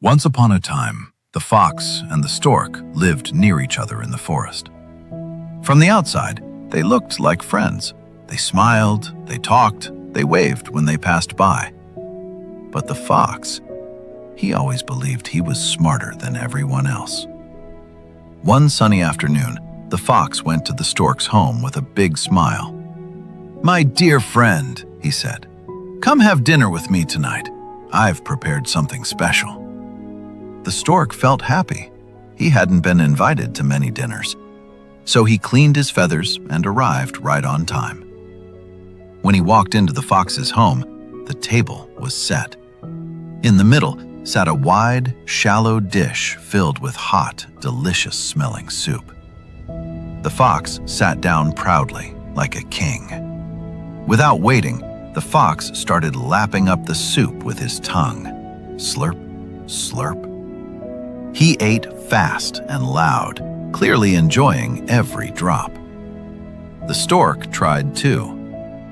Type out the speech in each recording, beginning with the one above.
Once upon a time, the fox and the stork lived near each other in the forest. From the outside, they looked like friends. They smiled, they talked, they waved when they passed by. But the fox, he always believed he was smarter than everyone else. One sunny afternoon, the fox went to the stork's home with a big smile. "My dear friend," he said, "come have dinner with me tonight. I've prepared something special." The stork felt happy. He hadn't been invited to many dinners. So he cleaned his feathers and arrived right on time. When he walked into the fox's home, the table was set. In the middle sat a wide, shallow dish filled with hot, delicious-smelling soup. The fox sat down proudly, like a king. Without waiting, the fox started lapping up the soup with his tongue. Slurp, slurp. He ate fast and loud, clearly enjoying every drop. The stork tried too.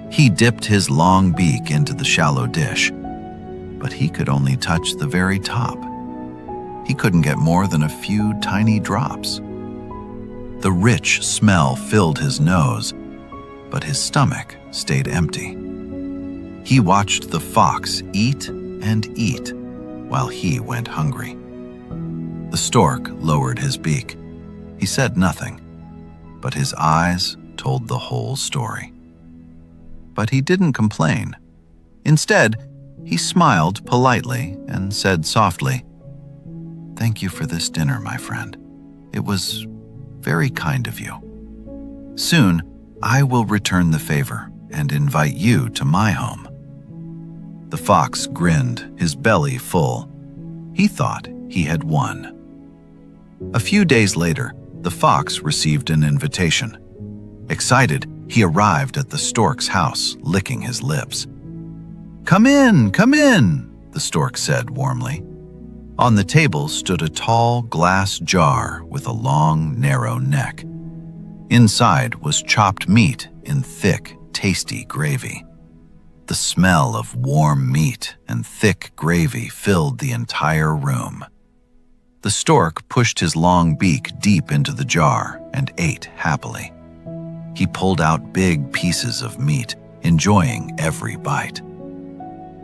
He dipped his long beak into the shallow dish, but he could only touch the very top. He couldn't get more than a few tiny drops. The rich smell filled his nose, but his stomach stayed empty. He watched the fox eat and eat while he went hungry. The stork lowered his beak. He said nothing, but his eyes told the whole story. But he didn't complain. Instead, he smiled politely and said softly, "Thank you for this dinner, my friend. It was very kind of you. Soon, I will return the favor and invite you to my home." The fox grinned, his belly full. He thought he had won. A few days later, the fox received an invitation. Excited, he arrived at the stork's house, licking his lips. Come in," the stork said warmly. On the table stood a tall glass jar with a long, narrow neck. Inside was chopped meat in thick, tasty gravy. The smell of warm meat and thick gravy filled the entire room. The stork pushed his long beak deep into the jar and ate happily. He pulled out big pieces of meat, enjoying every bite.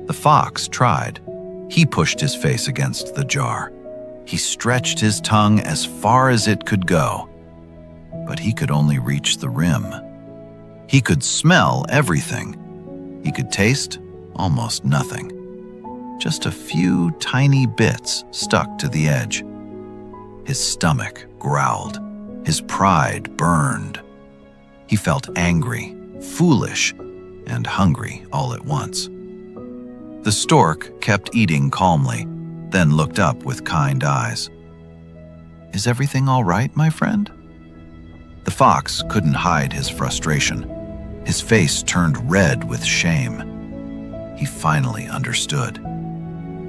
The fox tried. He pushed his face against the jar. He stretched his tongue as far as it could go, but he could only reach the rim. He could smell everything. He could taste almost nothing. Just a few tiny bits stuck to the edge. His stomach growled. His pride burned. He felt angry, foolish, and hungry all at once. The stork kept eating calmly, then looked up with kind eyes. "Is everything all right, my friend?" The fox couldn't hide his frustration. His face turned red with shame. He finally understood.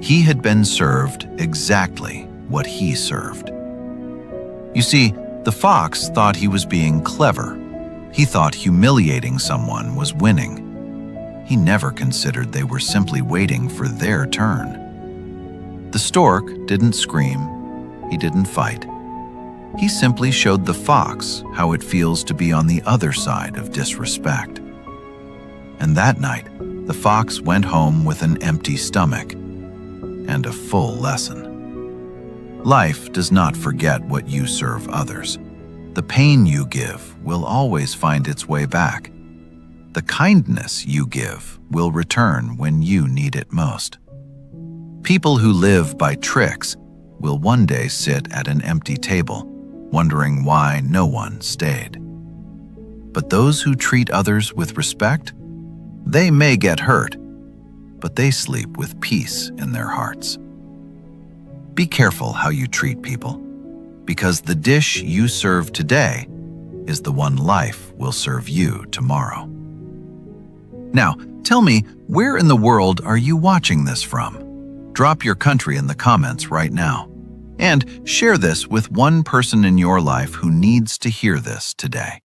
He had been served exactly what he served. You see, the fox thought he was being clever. He thought humiliating someone was winning. He never considered they were simply waiting for their turn. The stork didn't scream. He didn't fight. He simply showed the fox how it feels to be on the other side of disrespect. And that night, the fox went home with an empty stomach and a full lesson. Life does not forget what you serve others. The pain you give will always find its way back. The kindness you give will return when you need it most. People who live by tricks will one day sit at an empty table, wondering why no one stayed. But those who treat others with respect, they may get hurt, but they sleep with peace in their hearts. Be careful how you treat people, because the dish you serve today is the one life will serve you tomorrow. Now, tell me, where in the world are you watching this from? Drop your country in the comments right now. And share this with one person in your life who needs to hear this today.